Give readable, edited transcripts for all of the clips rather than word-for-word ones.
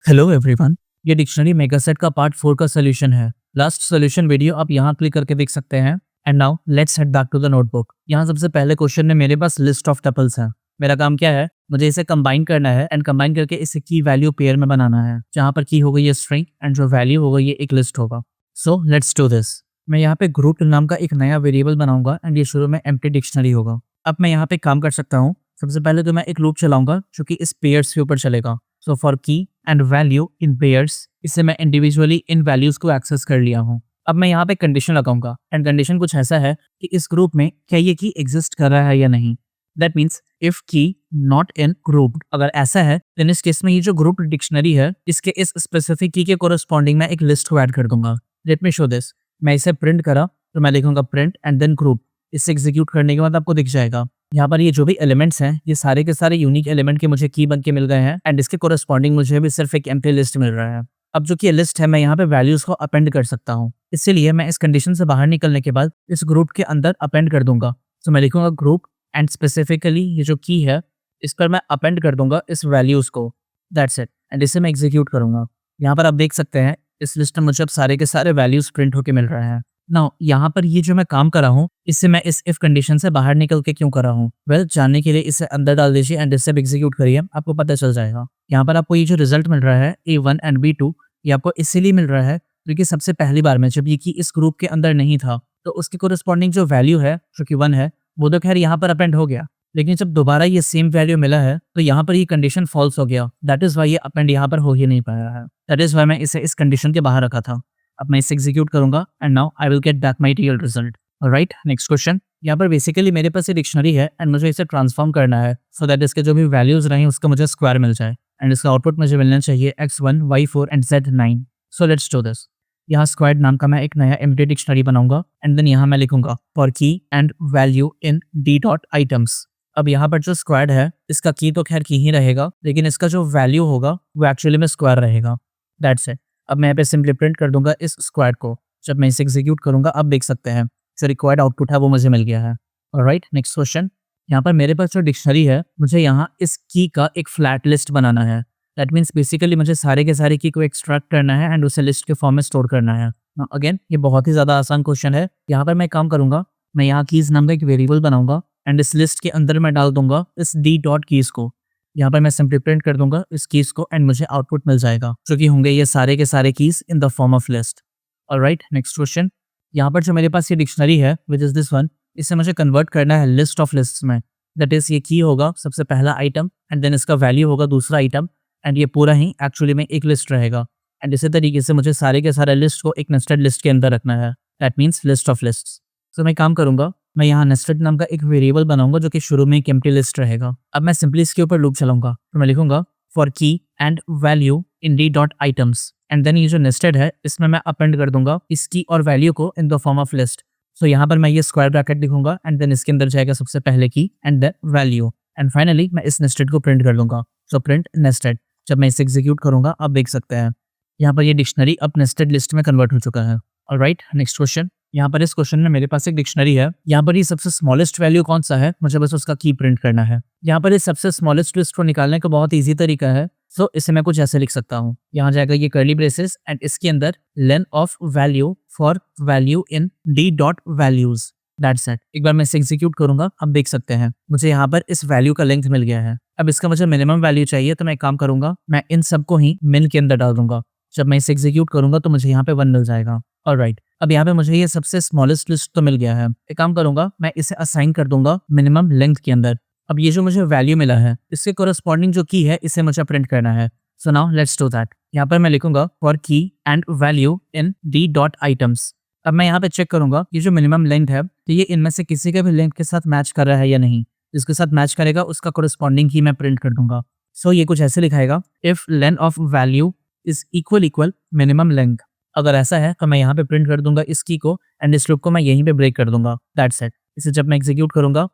Hello everyone. ये dictionary मेगासेट का part 4 का सोल्यूशन है। लास्ट सोल्यूशन वीडियो आप यहाँ क्लिक करके देख सकते हैं। And now let's head back to the notebook. यहाँ सबसे पहले क्वेश्चन में मेरे पास लिस्ट ऑफ टपल्स है। मेरा काम क्या है, मुझे इसे कंबाइन करना है एंड कंबाइन करके इसे की वैल्यू पेयर में बनाना है, जहाँ पर की होगा ये स्ट्रिंग एंड जो वैल्यू होगा ये एक लिस्ट होगा। So let's do this. मैं यहाँ पे ग्रुप नाम का एक नया वेरिएबल बनाऊंगा एंड ये शुरू में एम्प्टी डिक्शनरी होगा। अब मैं यहाँ पे काम कर सकता हूँ। सबसे पहले तो मैं एक लूप चलाऊंगा जो कि इस पेयर्स के ऊपर चलेगा। So for key and value in pairs, इससे मैं इंडिविजुअली इन वैल्यूज को एक्सेस कर लिया हूँ। अब मैं यहाँ पे कंडीशन लगाऊंगा एंड कंडीशन कुछ ऐसा है कि इस ग्रुप में क्या ये की एग्जिस्ट कर रहा है या नहीं। दैट मीन्स इफ की नॉट इन ग्रुप, अगर ऐसा है देन इस केस में ये जो ग्रुप डिक्शनरी है इसके इस स्पेसिफिक की के कोरस्पॉन्डिंग मैं एक लिस्ट को ऐड कर दूंगा। Let me show this. मैं इसे प्रिंट करा तो मैं लिखूंगा प्रिंट एंड देन ग्रुप। इसे एग्जीक्यूट करने के बाद आपको दिख जाएगा यहाँ पर ये जो भी एलिमेंट्स हैं ये सारे के सारे यूनिक एलिमेंट के मुझे की बन के मिल गए हैं एंड इसके कोरस्पॉन्डिंग मुझे भी सिर्फ एक एम्प्टी लिस्ट मिल रहा है। अब जो कि ये लिस्ट है मैं यहाँ पे वैल्यूज को अपेंड कर सकता हूँ। इसीलिए मैं इस कंडीशन से बाहर निकलने के बाद इस ग्रुप के अंदर अपेंड कर दूंगा। तो मैं लिखूंगा ग्रुप एंड स्पेसिफिकली ये जो की है इस पर मैं अपेंड कर दूंगा इस वैल्यूज को। That's it. एंड इसे मैं एग्जीक्यूट करूंगा। यहाँ पर आप देख सकते हैं इस लिस्ट में मुझे अब सारे के सारे वैल्यूज प्रिंट होके मिल रहे हैं। नाउ यहाँ पर ये जो मैं काम कर रहा हूँ इससे मैं इस इफ कंडीशन से बाहर निकल के क्यों कर रहा हूँ, वेल जानने के लिए इसे अंदर डाल दीजिए एंड इसे एग्जीक्यूट करिए, आपको पता चल जाएगा। यहाँ पर आपको ये जो रिजल्ट मिल रहा है A1 एंड B2, ये आपको इसीलिए मिल रहा है क्योंकि सबसे पहली बार में जब ये की इस ग्रुप के अंदर नहीं था तो उसके कोरिस्पॉन्डिंग जो वैल्यू है जो कि 1 है वो तो खैर यहाँ पर अपेंड हो गया, लेकिन जब दोबारा ये सेम वैल्यू मिला है तो यहाँ पर ये कंडीशन फॉल्स हो गया। दैट इज वाई ये अपेंड यहाँ पर हो ही नहीं पाया है। दैट इज वाई मैं इसे इस कंडीशन के बाहर रखा था। अब मैं इसे एग्जीक्यूट करूंगा and now I will get back my real result. Alright, next question. यहाँ पर बेसिकली मेरे पास ये डिक्शनरी है एंड मुझे इसे ट्रांसफॉर्म करना है सो दैट इसके जो भी वैल्यूज रहे उसका मुझे स्क्वायर मिल जाए एंड इसका आउटपुट मुझे मिलना चाहिए x1 y4 and z9। So let's do this. यहाँ स्क्वायर नाम का मैं एक नया एम्प्टी डिक्शनरी बनाऊंगा एंड देन यहाँ मैं लिखूंगा for key and value in D dot items. अब यहाँ पर जो स्क्वायर है इसका की तो खैर की ही रहेगा, लेकिन इसका जो वैल्यू होगा वो एक्चुअली में स्क्वायर रहेगा। That's it. अब मैं यहाँ पे सिंपली प्रिंट कर दूंगा इस स्क्वायर को। जब मैं इसे एग्जीक्यूट करूंगा आप देख सकते हैं जो रिक्वायर्ड आउटपुट है वो मुझे मिल गया है। Alright, next question. यहाँ पर मेरे पास जो डिक्शनरी है मुझे यहाँ इस की का एक फ्लैट लिस्ट बनाना है। दैट मीन्स बेसिकली मुझे सारे के सारे की को एक्सट्रैक्ट करना है एंड उसे लिस्ट के फॉर्म में स्टोर करना है। अगेन ये बहुत ही ज़्यादा आसान क्वेश्चन है। यहाँ पर मैं काम करूंगा, मैं यहाँ कीज नाम का एक वेरिएबल बनाऊंगा एंड इस लिस्ट के अंदर मैं डाल दूंगा इस डी डॉट कीज को। यहाँ पर मैं सिंपली प्रिंट कर दूंगा इस कीज को एंड मुझे आउटपुट मिल जाएगा जो कि होंगे ये सारे के सारे keys in the form of list. Alright, next question. यहाँ पर जो मेरे पास ये डिक्शनरी है विच इज दिस वन, इसे मुझे कन्वर्ट करना है लिस्ट ऑफ लिस्ट में। दैट इज ये की होगा सबसे पहला आइटम एंड देन इसका वैल्यू होगा दूसरा आइटम एंड ये पूरा ही एक्चुअली में एक लिस्ट रहेगा। एंड इसी तरीके से मुझे सारे के सारे लिस्ट को एक नेस्टेड लिस्ट के अंदर रखना है। That means list of list. तो मैं काम करूंगा, मैं यहाँ नेस्टेड नाम का एक वेरिएबल बनाऊंगा जो कि शुरू में एक एम्प्टी लिस्ट रहेगा। अब मैं सिंपली इसके ऊपर लूप चलाऊंगा तो मैं लिखूंगा for key and value in D dot items and then ये जो नेस्टेड है इसमें मैं अपेंड कर दूंगा इस की और वैल्यू को in the form of list. So यहाँ पर मैं ये स्क्वायर ब्रैकेट लिखूंगा एंड देन इसके अंदर जाएगा सबसे पहले key and then value and finally मैं इस नेस्टेड को प्रिंट कर दूंगा। So print nested. जब मैं इसे एग्जीक्यूट करूंगा आप देख सकते हैं यहाँ पर ये डिक्शनरी अब नेस्टेड लिस्ट में कन्वर्ट हो चुका है। Alright, next question. यहाँ पर इस क्वेश्चन में मेरे पास एक डिक्शनरी है। यहाँ पर ये सबसे स्मॉलेस्ट वैल्यू कौन सा है, मुझे बस उसका की प्रिंट करना है। यहाँ पर इस सबसे स्मॉलेस्ट लिस्ट को निकालने का बहुत इजी तरीका है। सो इसे मैं कुछ ऐसे लिख सकता हूँ। यहाँ जाएगा ये कर्ली ब्रेसेस एंड इसके अंदर len of value for value in D dot values. That's it. एक बार मैं इसे एग्जीक्यूट करूंगा आप देख सकते हैं मुझे यहाँ पर इस वैल्यू का लेंथ मिल गया है। अब इसका मुझे मिनिमम वैल्यू चाहिए तो मैं एक काम करूंगा, मैं इन सबको ही मिन के अंदर डाल दूंगा। जब मैं इसे एग्जीक्यूट करूंगा तो मुझे यहाँ पे 1 मिल जाएगा। ऑलराइट, अब यहाँ पे मुझे ये सबसे स्मॉलेस्ट लिस्ट तो मिल गया है। एक काम करूंगा, मैं इसे असाइन कर दूंगा मिनिमम लेंथ के अंदर। अब ये जो मुझे वैल्यू मिला है इसके कोरस्पॉन्डिंग जो की है इसे मुझे प्रिंट करना है। So now let's do that. यहाँ पर मैं लिखूंगा for key and value in D dot items. अब मैं यहाँ पे चेक करूंगा ये जो मिनिमम लेंथ है तो ये इनमें से किसी के भी लेंथ के साथ मैच कर रहा है या नहीं। जिसके साथ मैच करेगा उसका कोरस्पॉन्डिंग की मैं प्रिंट कर दूंगा। सो ये कुछ ऐसे लिखाएगा if length of value is equal minimum length. अगर ऐसा है तो मैं यहाँ पे प्रिंट कर दूंगा इस की को एंड इस लूप को मैं यहीं पे ब्रेक कर दूंगा। That's it. इसे जब मैं एग्जीक्यूट करूंगा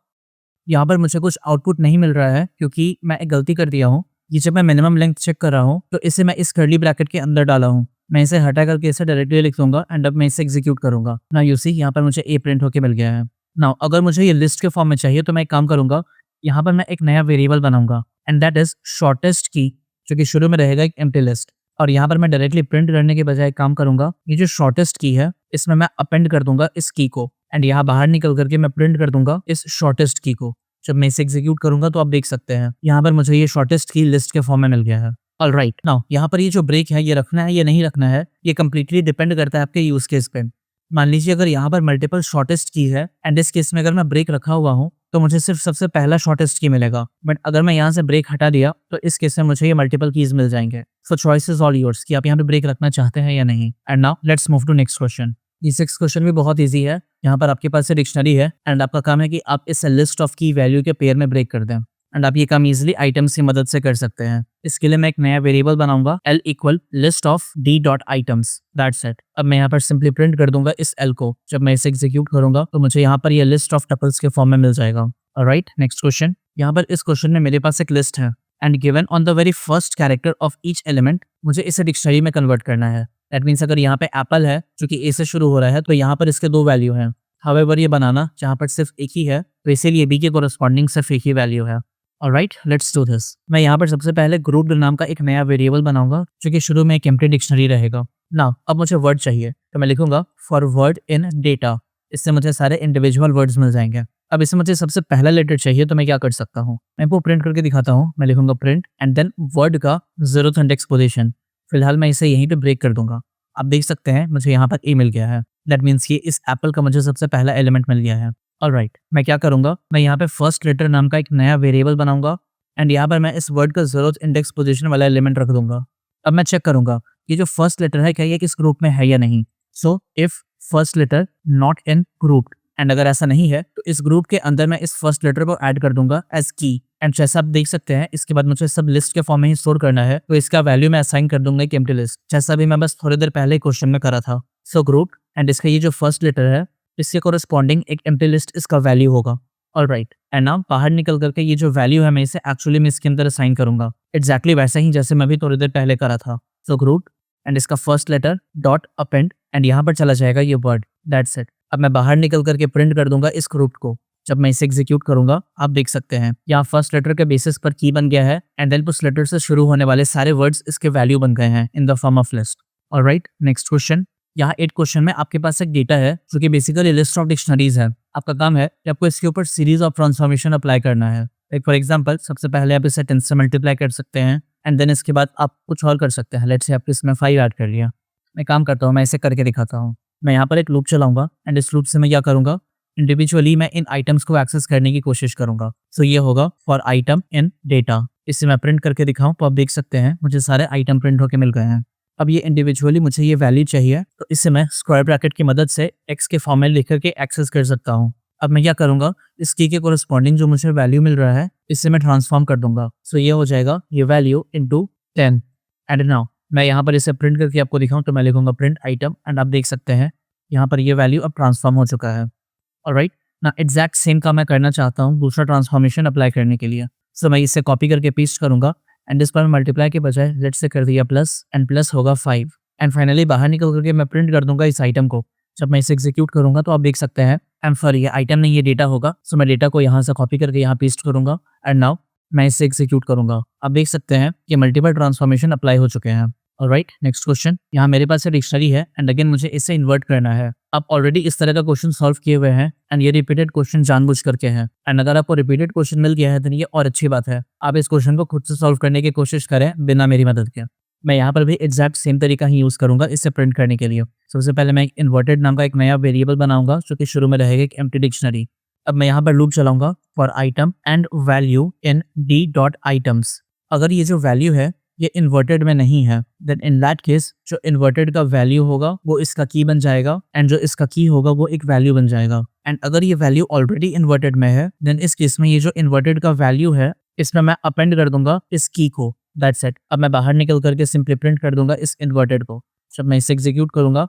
यहाँ पर मुझे कुछ आउटपुट नहीं मिल रहा है क्योंकि मैं एक गलती कर दिया हूँ। ये जब मैं मिनिमम लेंथ चेक कर रहा हूँ तो इसे मैं इस कर्ली ब्रैकेट के अंदर डाला हूँ। मैं इसे हटा करके इसे डायरेक्टली लिख दूंगा एंड अब मैं इसे एग्जीक्यूट करूंगा। ना यू सी यहाँ पर मुझे ए प्रिंट होके मिल गया है। नाउ अगर मुझे ये लिस्ट के फॉर्म में चाहिए तो मैं एक काम करूंगा, यहाँ पर मैं एक नया वेरिएबल बनाऊंगा एंड दैट इज शॉर्टेस्ट की जो कि शुरू में रहेगा एक एम्प्टी लिस्ट। और यहाँ पर मैं डायरेक्टली प्रिंट करने के बजाय काम करूंगा, ये जो शॉर्टेस्ट की है इसमें मैं अपेंड कर दूंगा इस की को, एंड यहाँ बाहर निकल करके मैं प्रिंट कर दूंगा इस शॉर्टेस्ट की को। जब मैं इसे एग्जीक्यूट करूंगा तो आप देख सकते हैं यहाँ पर मुझे ये शॉर्टेस्ट की लिस्ट के फॉर्म में मिल गया है। ऑलराइट, नाउ यहाँ पर ये जो ब्रेक है ये रखना है या नहीं रखना है, ये कंप्लीटली डिपेंड करता है आपके यूज केस पे। मान लीजिए अगर यहाँ पर मल्टीपल शॉर्टेस्ट की है एंड इस केस में अगर मैं ब्रेक रखा हुआ हूँ तो मुझे सिर्फ सबसे पहला शॉर्टेस्ट की मिलेगा, बट अगर मैं यहाँ से ब्रेक हटा दिया तो इस केस में मुझे ये मल्टीपल कीज मिल जाएंगे। सो चॉइस इज ऑल योर्स कि आप यहाँ पे ब्रेक रखना चाहते हैं या नहीं। And now let's move to next question. ये 6 क्वेश्चन भी बहुत इजी है। यहाँ पर आपके पास डिक्शनरी है एंड आपका काम है कि आप इस लिस्ट ऑफ की वैल्यू के पेयर में ब्रेक कर दें, एंड आप ये काम इजीली आइटम्स की मदद से कर सकते हैं। इसके लिए मैं एक नया वेरिएबल बनाऊंगा l equal list of d dot items, that's it. अब मैं यहाँ पर सिंपली प्रिंट कर दूंगा इस l को। जब मैं इसे एग्जीक्यूट करूंगा तो मुझे यहाँ पर ये लिस्ट ऑफ टपल्स के फॉर्म में मिल जाएगा। Alright, next question. यहाँ पर इस क्वेश्चन में मेरे पास एक लिस्ट है and given on the very first character of each element मुझे इसे डिक्शनरी में कन्वर्ट करना है। दैट मीन्स अगर यहाँ पे एप्पल है जो कि ए से शुरू हो रहा है तो यहाँ पर इसके 2 वैल्यू हैं। हाउएवर ये बनाना जहाँ पर सिर्फ एक ही है तो इसीलिए बी के कोरस्पॉन्डिंग सिर्फ एक ही वैल्यू है। Alright, let's do this. मैं यहाँ पर सबसे पहले ग्रुप्ड नाम का एक नया वेरिएबल बनाऊंगा जो कि शुरू में एक एम्प्टी डिक्शनरी रहेगा। नाउ अब मुझे वर्ड चाहिए तो मैं लिखूंगा फॉर वर्ड इन डेटा। इससे मुझे सारे इंडिविजुअल वर्ड्स मिल जाएंगे। अब इसमें मुझे सबसे पहला लेटर चाहिए तो मैं क्या कर सकता हूँ, मैं वो प्रिंट करके दिखाता हूँ। मैं लिखूंगा प्रिंट एंड देन वर्ड का 0th इंडेक्स पोजीशन। फिलहाल मैं इसे यहीं पे ब्रेक कर दूंगा। आप देख सकते हैं मुझे यहाँ पर ए मिल गया है। दैट मीन्स ये इस एप्पल का मुझे सबसे पहला एलिमेंट मिल गया है। ऑलराइट, मैं क्या करूंगा, मैं यहाँ पे फर्स्ट लेटर नाम का एक नया वेरिएबल बनाऊंगा एंड यहाँ पर मैं इस वर्ड का 0th इंडेक्स पोजीशन वाला एलिमेंट रख दूंगा। अब मैं चेक करूंगा कि जो फर्स्ट लेटर है क्या ये किस ग्रुप में है या नहीं। So if first letter not in group, and अगर ऐसा नहीं है तो इस ग्रुप के अंदर मैं इस फर्स्ट लेटर को ऐड कर दूंगा एज की। एंड जैसा आप देख सकते हैं इसके बाद मुझे सब लिस्ट के फॉर्म में ही स्टोर करना है तो इसका वैल्यू मैं असाइन कर दूंगा एक एम्प्टी लिस्ट, जैसा भी मैं बस थोड़ी देर पहले क्वेश्चन में करा था। सो ग्रुप एंड इसका ये जो फर्स्ट लेटर है इसके कोरस्पॉन्डिंग एक एम्प्टी लिस्ट इसका वैल्यू होगा। ऑलराइट, एंड नाउ बाहर निकल करके ये जो वैल्यू है मैं इसे एक्चुअली में इसके अंदर असाइन करूंगा एग्जैक्टली वैसे ही जैसे मैं भी थोड़ी देर पहले करा था। सो ग्रुप एंड इसका first letter dot append and यहाँ पर चला जाएगा ये वर्ड, दैट्स इट। अब मैं बाहर निकल करके प्रिंट कर दूंगा इस ग्रुप को। जब मैं इसे एग्जीक्यूट करूंगा आप देख सकते हैं यहाँ फर्स्ट लेटर के बेसिस पर की बन गया है एंड देन उस लेटर से शुरू होने वाले सारे वर्ड्स इसके वैल्यू बन गए हैं इन the form of list. Alright, next question. यहाँ 8 क्वेश्चन में आपके पास एक डेटा है जो कि बेसिकली लिस्ट ऑफ डिक्शनरीज है। आपका काम है कि आपको इसके ऊपर सीरीज ऑफ ट्रांसफॉर्मेशन अप्लाई करना है। लाइक फॉर एग्जांपल सबसे पहले आप इसे 10 से मल्टीप्लाई कर सकते हैं एंड देन इसके बाद आप कुछ और कर सकते हैं। लेट्स से आपने इसमें 5 ऐड कर लिया। मैं काम करता हूँ, मैं इसे करके दिखाता हूँ। मैं यहाँ पर एक लूप चलाऊंगा एंड इस लूप से मैं क्या करूंगा, इंडिविजुअली मैं इन आइटम्स को एक्सेस करने की कोशिश करूंगा। सो ये होगा फॉर आइटम इन डेटा। इसे मैं प्रिंट करके दिखाऊं तो आप देख सकते हैं मुझे सारे आइटम प्रिंट होके मिल गए हैं। अब ये इंडिविजुअली मुझे ये वैल्यू चाहिए तो इसे मैं स्क्वायर ब्रैकेट की मदद से एक्स के फॉर्म में लिख करके एक्सेस कर सकता हूँ। अब मैं क्या करूंगा, इस की के कोरस्पॉन्डिंग जो मुझे वैल्यू मिल रहा है इसे मैं ट्रांसफॉर्म कर दूंगा। सो ये हो जाएगा ये वैल्यू इंटू 10। एंड नाउ मैं यहाँ पर इसे प्रिंट करके आपको दिखाऊं तो मैं लिखूंगा प्रिंट आइटम एंड आप देख सकते हैं यहाँ पर ये वैल्यू अब ट्रांसफॉर्म हो चुका है। ऑलराइट, ना एग्जैक्ट सेम काम मैं करना चाहता हूँ दूसरा ट्रांसफॉर्मेशन अप्लाई करने के लिए। सो मैं इसे कॉपी करके पेस्ट करूंगा एंड इस पर मल्टीप्लाई के बजाय लेट से कर दिया प्लस एंड प्लस होगा 5 एंड फाइनली बाहर निकल करके मैं प्रिंट कर दूंगा इस आइटम को। जब मैं इसे एग्जीक्यूट करूंगा तो आप देख सकते हैं एम सॉरी ये आइटम नहीं ये डेटा होगा। सो मैं डेटा को यहाँ से कॉपी करके यहाँ पेस्ट करूंगा एंड नाउ मैं इसे एग्जीक्यूट करूंगा। आप देख सकते हैं कि मल्टीपल ट्रांसफॉर्मेशन अप्लाई हो चुके हैं। Alright, next question. यहाँ मेरे पास एक डिक्शनरी है एंड अगेन मुझे इसे इन्वर्ट करना है। आप ऑलरेडी इस तरह का क्वेश्चन सॉल्व किए हुए हैं एंड ये रिपीटेड क्वेश्चन जानबूझ करके हैं एंड अगर आपको रिपीटेड क्वेश्चन मिल गया है तो ये और अच्छी बात है। आप इस क्वेश्चन को खुद से सॉल्व करने की कोशिश करें बिना मेरी मदद के। मैं यहाँ पर भी एग्जैक्ट सेम तरीका ही यूज करूंगा इसे प्रिंट करने के लिए। सबसे पहले मैं एक इन्वर्टेड नाम का एक नया वेरिएबल बनाऊंगा जो कि शुरू में रहेगा एक एम्प्टी डिक्शनरी। अब मैं यहाँ पर लूप चलाऊंगा for item and value in D dot items. अगर ये जो वैल्यू है ये इन्वर्टेड में नहीं है देन इन दैट केस जो इन्वर्टेड का वैल्यू होगा वो इसका की बन जाएगा एंड जो इसका की होगा वो एक वैल्यू बन जाएगा। एंड अगर ये वैल्यू ऑलरेडी इन्वर्टेड में है देन इस केस में ये जो इन्वर्टेड का वैल्यू है इसमें मैं अपेंड कर दूंगा इस की को। That's it. अब मैं बाहर निकल करके सिंपली प्रिंट कर दूंगा इस इन्वर्टेड को। जब मैं इसे एग्जीक्यूट करूंगा,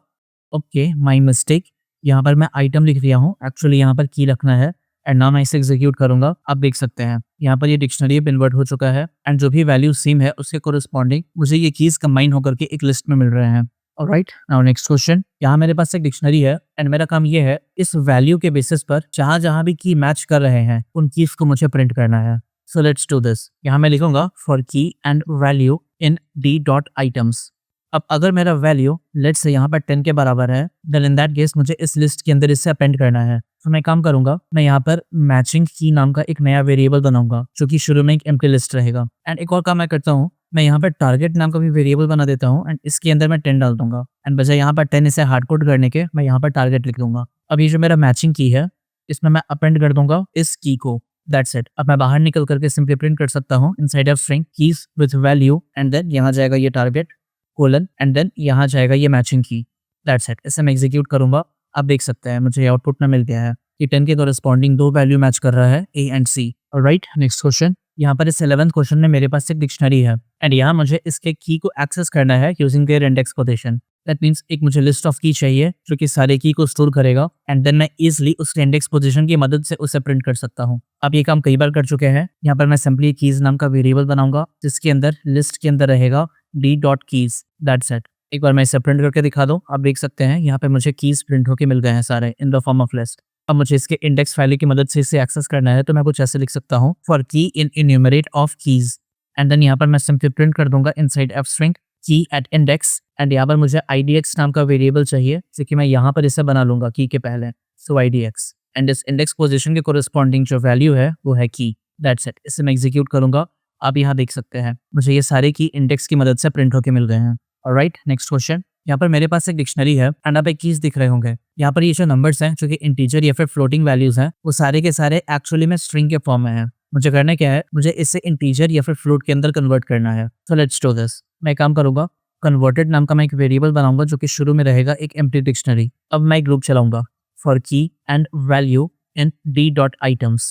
ओके माय मिस्टेक, यहाँ पर मैं आइटम लिख दिया हूँ, एक्चुअली यहाँ पर की रखना है एंड नाउ मैं इसे एग्जीक्यूट करूंगा। आप देख सकते हैं यहाँ पर ये डिक्शनरी इन्वर्ट हो चुका है एंड जो भी वैल्यू सेम है उसके कोरस्पॉन्डिंग मुझे ये कीज कंबाइन होकर के एक लिस्ट में मिल रहे हैं। Alright, now next question. यहाँ मेरे पास एक डिक्शनरी है एंड मेरा काम ये है इस वैल्यू के बेसिस पर जहां जहां भी की मैच कर रहे हैं उन कीज को मुझे प्रिंट करना है। So let's do this. यहाँ मैं लिखूंगा for key and value in D dot items. अब अगर मेरा वैल्यू लेट्स से यहाँ पर 10 के बराबर है, देन इन दैट केस मुझे इस लिस्ट के अंदर इससे अपेंड करना है। तो मैं काम करूंगा, मैं यहाँ पर मैचिंग की नाम का एक नया वेरिएबल बनाऊंगा जो कि शुरू में एक एम्प्टी लिस्ट रहेगा। एंड एक और काम मैं करता हूँ, मैं यहाँ पर टारगेट नाम का भी वेरिएबल बना देता हूँ एंड इसके अंदर मैं 10 डाल दूंगा एंड बजाय यहाँ पर 10 इसे हार्ड कोड करने के मैं यहाँ पर टारगेट लिख दूंगा। अब ये जो मेरा मैचिंग की है इसमें मैं अपेंड कर दूंगा इस की को। That's it. अब मैं बाहर निकल करके सिंपली प्रिंट कर सकता हूँ inside of string keys with value and then यहाँ जाएगा ये टारगेट कोलन एंड देन यहाँ जाएगा ये मैचिंग की। That's it. इसे मैं एग्जीक्यूट करूंगा। आप देख सकते हैं मुझे आउटपुट में मिल गया है कि 10 के कॉरेस्पॉन्डिंग दो वैल्यू मैच कर रहा है A and C. Alright, next question. यहाँ पर इस 11th क्वेश्चन में मेरे पास एक डिक्शनरी है एंड यहाँ मुझे इसके की को एक्सेस करना है using their index position. That means एक मुझे लिस्ट ऑफ की चाहिए जो कि सारे की को स्टोर करेगा एंड देन मैं इजिली उस इंडेक्स पोजीशन की मदद से उसे प्रिंट कर सकता हूँ। आप ये काम कई बार कर चुके हैं। यहाँ पर मैं सिंपली कीज नाम का वेरिएबल बनाऊंगा जिसके अंदर लिस्ट के अंदर रहेगा d.keys। That's it. एक बार मैं इसे प्रिंट करके दिखा दूं। आप देख सकते हैं यहाँ पे मुझे कीज प्रिंट होके मिल गए हैं सारे इन द फॉर्म ऑफ लिस्ट। अब मुझे इसके इंडेक्स फाइल की मदद से इसे एक्सेस करना है तो मैं कुछ ऐसे लिख सकता हूँ for key in enumerate of keys and then यहाँ पर मैं सिंपली प्रिंट कर दूंगा inside F string key at index and यहाँ पर मुझे idx नाम का वेरिएबल चाहिए जो कि मैं यहाँ पर इसे बना लूंगा की के पहले। सो idx एंड इस इंडेक्स पोजीशन के कोरिस्पॉन्डिंग जो वैल्यू है वो है की। That's it. इसे मैं एग्जीक्यूट करूंगा। आप यहाँ देख सकते हैं मुझे ये सारे की इंडेक्स की मदद से प्रिंट होके मिल गए हैं। Alright, next question. यहाँ पर मेरे पास एक डिक्शनरी है एंड आप एक कीज दिख रहे होंगे। यहाँ पर ये जो नंबर्स हैं जो कि इंटीजर या फिर फ्लोटिंग वैल्यूज हैं वो सारे के सारे एक्चुअली में स्ट्रिंग के फॉर्म में है। मुझे करना क्या है, मुझे इसे इंटीजर या फिर फ्लोट के अंदर कन्वर्ट करना है। So let's do this. मैं काम करूंगा, कन्वर्टेड नाम का मैं एक वेरिएबल बनाऊंगा जो कि शुरू में रहेगा एक एम्प्टी डिक्शनरी। अब मैं एक लूप चलाऊंगा for key and value in d.items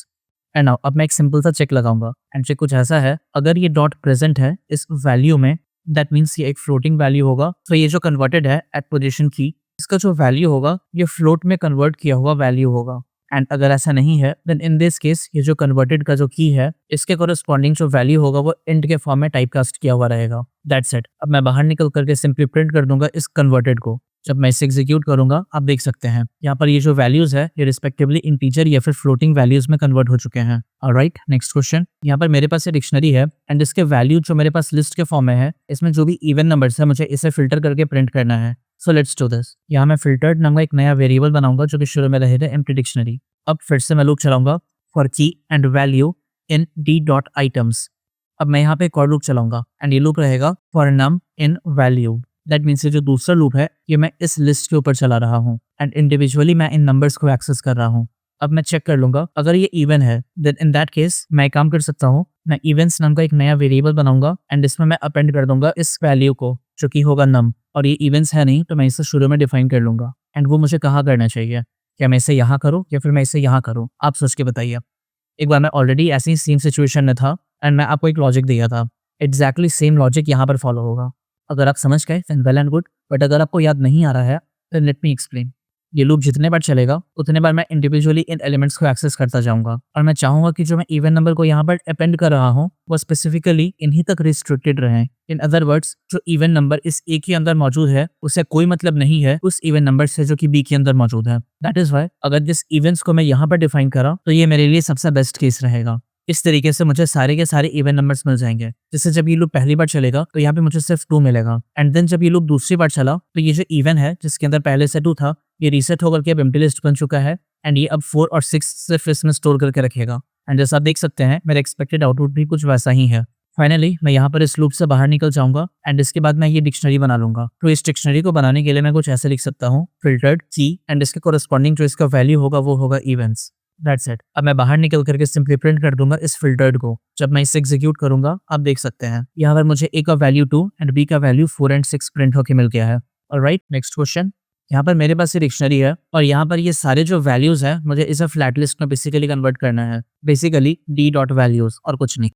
and now अब मैं एक सिंपल सा चेक लगाऊंगा एंड चेक कुछ ऐसा है, अगर ये डॉट प्रेजेंट है इस वैल्यू में दैट मीन्स ये एक फ्लोटिंग वैल्यू होगा। तो ये जो कन्वर्टेड है एट पोजीशन की इसका जो वैल्यू होगा ये फ्लोट में कन्वर्ट किया हुआ वैल्यू होगा। एंड अगर ऐसा नहीं है देन इन दिस केस ये जो कन्वर्टेड का जो की है इसके कोरिस्पॉन्डिंग जो वैल्यू होगा वो इंट के फॉर्म में टाइपकास्ट किया हुआ रहेगा। That's it. अब मैं बाहर निकल करके सिंपली प्रिंट कर दूंगा इस कन्वर्टेड को। जब मैं इसे एग्जीक्यूट करूंगा आप देख सकते हैं यहाँ पर ये जो वैल्यूज है ये रिस्पेक्टिवली इंटीजर या फिर फ्लोटिंग वैल्यूज में कन्वर्ट हो चुके हैं। Alright, next question. यहाँ पर मेरे पास ये डिक्शनरी है एंड इसके वैल्यू जो मेरे पास लिस्ट के फॉर्म में है इसमें जो भी इवन नंबर्स है मुझे इसे फिल्टर करके प्रिंट करना है। So let's do this. यहाँ मैं फिल्टर्ड नाम का एक नया वेरिएबल बनाऊंगा जो कि शुरू में रहेगा एम्प्टी डिक्शनरी। अब फिर से मैं लूप चलाऊंगा for key and value in d.items। अब मैं यहाँ पे एक और लूप चलाऊंगा एंड ये लूप रहेगा for num in value. That means ये जो दूसरा लूप है ये मैं इस लिस्ट के ऊपर चला रहा हूँ एंड इंडिविजुअली मैं इन नंबर्स को एक्सेस कर रहा हूँ। अब मैं चेक कर लूंगा अगर ये इवन है देन इन दैट केस मैं एक काम कर सकता हूँ, मैं इवेंट्स नाम का एक नया वेरिएबल बनाऊंगा एंड इसमें मैं अपेंड कर दूंगा इस वैल्यू को जो कि होगा नम। और ये इवेंट्स है नहीं तो मैं इसे शुरू में डिफाइन कर लूंगा एंड वो मुझे कहाँ करना चाहिए, क्या मैं इसे यहाँ करूँ या फिर मैं इसे यहाँ करूँ, आप सोच के बताइए। एक बार मैं ऑलरेडी ऐसी सेम सिचुएशन में था एंड मैं आपको एक लॉजिक दिया था। एग्जैक्टली सेम लॉजिक यहाँ पर फॉलो होगा। अगर आप समझ गए then well and good, but अगर आपको याद नहीं आ रहा है देन लेट मी एक्सप्लेन। ये लूप जितने बार चलेगा उतने बार मैं इंडिविजुअली इन एलिमेंट्स को एक्सेस करता जाऊंगा और मैं चाहूंगा कि जो मैं इवन नंबर को यहाँ पर अपेंड कर रहा हूँ वो स्पेसिफिकली इन्हीं तक रिस्ट्रिक्टेड रहे। इन अदर वर्ड्स जो इवन नंबर इस ए के अंदर मौजूद है उससे कोई मतलब नहीं है उस इवन नंबर से जो कि बी के अंदर मौजूद है। दैट इज वाई अगर जिस इवेंट्स को मैं यहाँ पर डिफाइन करा तो ये मेरे लिए सबसे बेस्ट केस रहेगा। इस तरीके से मुझे सारे के सारे इवन नंबर्स मिल जाएंगे जिससे जब ये लूप पहली बार चलेगा तो यहाँ पे मुझे सिर्फ 2 मिलेगा एंड देन जब ये लूप दूसरी बार चला तो ये जो इवन है जिसके अंदर पहले से 2 था ये रीसेट होकर के अब एम्प्टी लिस्ट बन चुका है एंड ये अब 4 और 6 सिर्फ इसमें स्टोर करके रखेगा। एंड जैसा आप देख सकते हैं मेरा एक्सपेक्टेड आउटपुट भी कुछ वैसा ही है। फाइनली मैं यहाँ पर इस लूप से बाहर निकल जाऊंगा एंड इसके बाद मैं ये डिक्शनरी बना लूंगा। तो इस डिक्शनरी को बनाने के लिए मैं कुछ ऐसे लिख सकता हूँ फिल्टर्ड की एंड इसके कोरिस्पॉन्डिंग जो इसका वैल्यू होगा वो होगा इवेंट्स। That's it. अब मैं बाहर निकल करके सिंपली प्रिंट कर दूंगा इस फिल्टर्ड को। जब मैं इसे एग्जीक्यूट करूंगा आप देख सकते हैं यहाँ पर मुझे ए का वैल्यू 2 एंड बी का वैल्यू 4 एंड 6 प्रिंट होके मिल गया है। Alright, next question. यहाँ पर मेरे पास ये डिक्शनरी है और यहाँ पर ये सारे जो वैल्यूज है मुझे इसे फ्लैट लिस्ट में बेसिकली कन्वर्ट करना है, बेसिकली d.values और कुछ नहीं।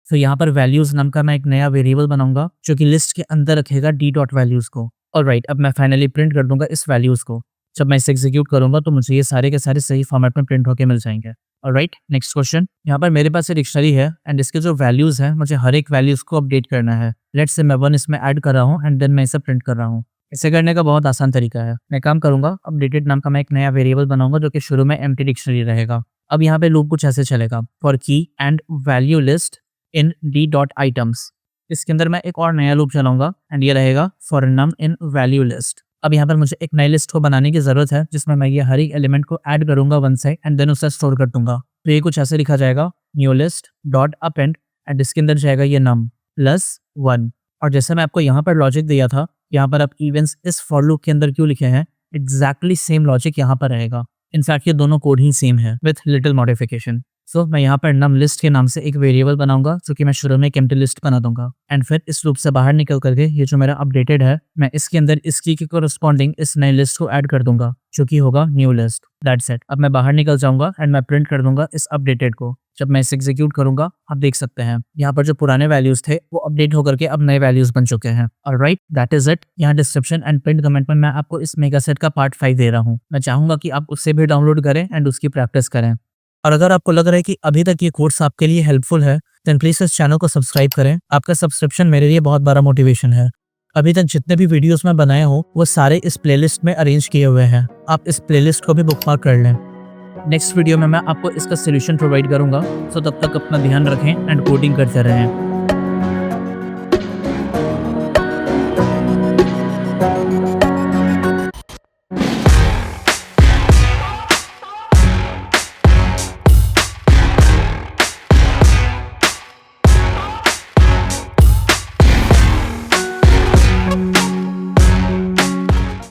तो यहाँ पर वैल्यूज नाम का मैं एक नया वेरिएबल बनाऊंगा जो कि लिस्ट के अंदर रखेगा d.values को। ऑलराइट, अब मैं फाइनली प्रिंट कर दूंगा इस वैल्यूज को। जब मैं इसे एग्जीक्यूट करूंगा तो मुझे ये सारे के सारे सही फॉर्मेट में प्रिंट होके मिल जाएंगे। Alright, next question. यहाँ पर मेरे पास ये डिक्शनरी है एंड इसके जो वैल्यूज है मुझे हर एक वैल्यूज को अपडेट करना है। लेट्स से मैं 1 इसमें ऐड कर रहा हूँ एंड देन मैं इसे प्रिंट कर रहा हूँ। इसे करने का बहुत आसान तरीका है। मैं काम करूंगा, अपडेटेड नाम का मैं एक नया वेरिएबल बनाऊंगा जो कि शुरू में एम्प्टी डिक्शनरी रहेगा। अब यहाँ पे लूप कुछ ऐसे चलेगा for key and value list in d.items इसके अंदर मैं एक और नया लूप चलाऊंगा एंड ये रहेगा for num in value list. अब यहाँ पर मुझे एक नई लिस्ट को बनाने की जरूरत है जिसमें मैं ये हर एक एलिमेंट को ऐड करूंगा वन साइड एंड देन उसे स्टोर कर दूंगा। तो ये कुछ ऐसे लिखा जाएगा, new list dot append and इसके अंदर जाएगा ये नम प्लस 1। और जैसे मैं आपको यहाँ पर लॉजिक दिया था, यहाँ पर आप इवेंट्स इस फॉर लूप के अंदर क्यों लिखे हैं, एग्जैक्टली सेम लॉजिक यहाँ पर रहेगा। इनफैक्ट ये दोनों कोड ही सेम है विथ लिटिल मॉडिफिकेशन। सो मैं यहाँ पर नम लिस्ट के नाम से एक वेरिएबल बनाऊंगा जो कि मैं शुरू में एक एम्प्टी लिस्ट बना दूंगा एंड फिर इस लूप से बाहर निकल करके ये जो मेरा अपडेटेड है, मैं इसके अंदर इसकी के कोरस्पॉन्डिंग इस नई लिस्ट को ऐड कर दूंगा जो कि होगा न्यू लिस्ट। That's it. अब मैं बाहर निकल जाऊंगा एंड मैं प्रिंट कर दूंगा इस अपडेटेड को। जब मैं इसे एग्जीक्यूट करूंगा आप देख सकते हैं यहाँ पर जो पुराने वैल्यूज थे वो अपडेट होकर के अब नए वैल्यूज बन चुके हैं। Alright, that is it. यहाँ डिस्क्रिप्शन एंड पिन कमेंट में मैं आपको इस मेगा सेट का पार्ट 5 दे रहा हूँ। मैं चाहूंगा कि आप उससे भी डाउनलोड करें एंड उसकी प्रैक्टिस करें। और अगर आपको लग रहा है कि अभी तक ये कोर्स आपके लिए हेल्पफुल है देन प्लीज इस चैनल को सब्सक्राइब करें। आपका सब्सक्रिप्शन मेरे लिए बहुत बड़ा मोटिवेशन है। अभी तक जितने भी वीडियोस मैं बनाया हूँ वो सारे इस प्लेलिस्ट में अरेंज किए हुए हैं। आप इस प्लेलिस्ट को भी बुकमार्क कर लें। नेक्स्ट वीडियो में मैं आपको इसका सोल्यूशन प्रोवाइड करूंगा। सो तब तक अपना ध्यान रखें एंड कोडिंग करते रहें।